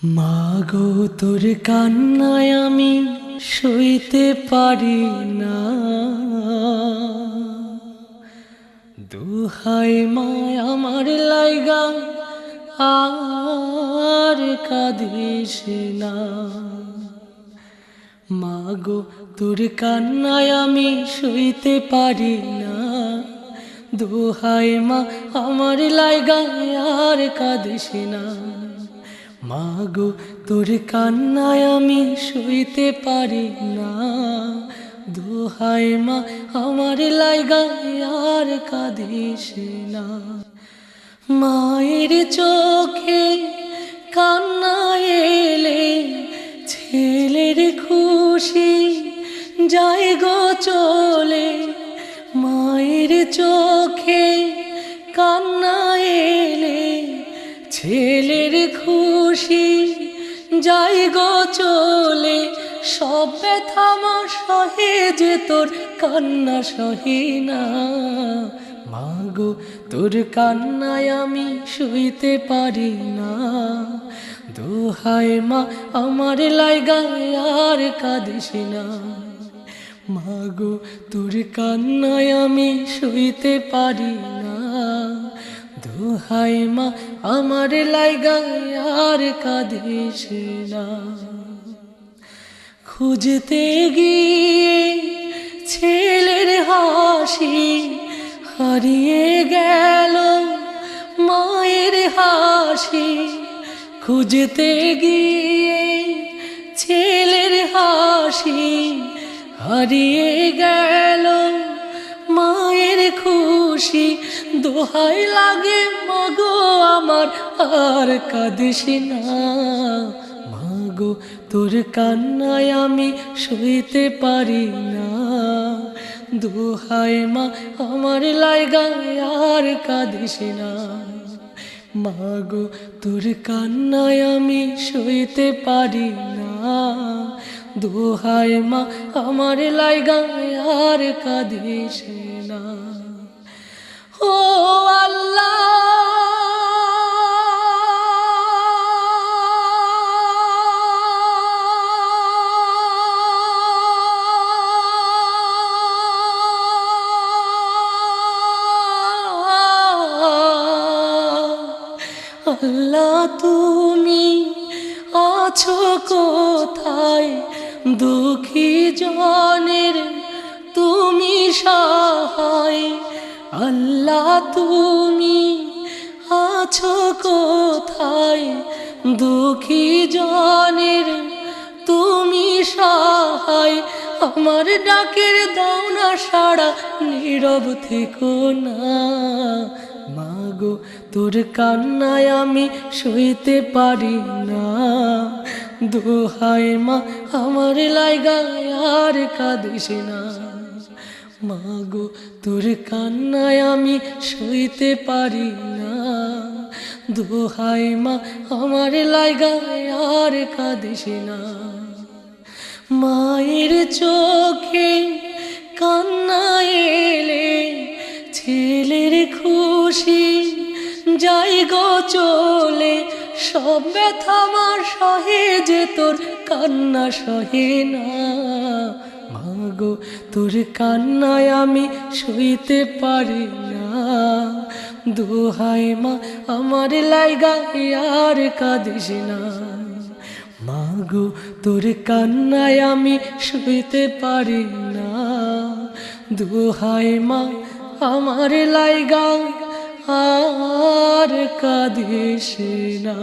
মাগো তোর কান্নায় আমি সইতে পারি না। দুহাই মায় আমার লাইগা আর কাঁদিস না। মাগো তোর কান্নায় আমি সইতে পারি না। দুহাই মা আমার লাইগা আর কাঁদিস না। মাগো তোর কান্নায় আমি সইতে পারি না। দুহাই মা আমার লাইগা আর কাঁদিস না। মায়ের চোখে কান্না এলে ছেলের খুশি যায় গো চলে। মায়ের চোখে কান্না এলে ছেলের খুশি যায় গো চলে। সব ব্যথা মা সহে যে তোর কান্না সহি না। মাগো তোর কান্নায় আমি সইতে পারি না। দোহাই মা আমার লাইগা আর কাঁদিস না। মাগো তোর কান্নায় আমি সইতে পারি না। দোহাই মা আমার লাইগা আর কাঁদিস না। খুঁজতে গিয়ে ছেলের হাসি হারিয়ে গেল মায়ের হাসি। খুঁজতে গিয়ে ছেলের হাসি হারিয়ে গেল মায়ের খুশি। দোহাই লাগে মাগো আমার আর কাঁদিস না। মাগো তোর কান্নায় আমি সইতে পারি না। দোহাই মা আমার লাইগা আর কাঁদিস না। মাগো তোর কান্নায় আমি সইতে পারি না। দোহাই মা আমার লাইগা আর কাঁদিস না। ও আল্লাহ আল্লাহ তুমি আছো কোথায়? দুঃখী জনের তুমি সহায়। আল্লাহ তুমি আছো কোথায়? দুঃখী জনের তুমি সহায়। আমার ডাকের দাও না সাড়া, নীরব থেকো না। মাগো তোর কান্নায় আমি সইতে পারি না। দোহাই মা আমার লাইগা আর কাঁদিস না। মাগো তোর কান্নায় আমি সইতে পারি না। দোহাই মা আমার লাইগা আর কাঁদিস না। মায়ের চোখে কান্না এলে ছেলের খুশি যাই গো চলে। সব ব্যথা আমার সহে যে তোর কান্না সহে না। মাগো তোর কান্নায় আমি সইতে পারি না। দোহাই মা আমার লাইগা আর কাঁদিস না। মাগো তোর কান্নায় আমি সইতে পারি না। দোহাই মা আমার লাইগা আর কাঁদিস না।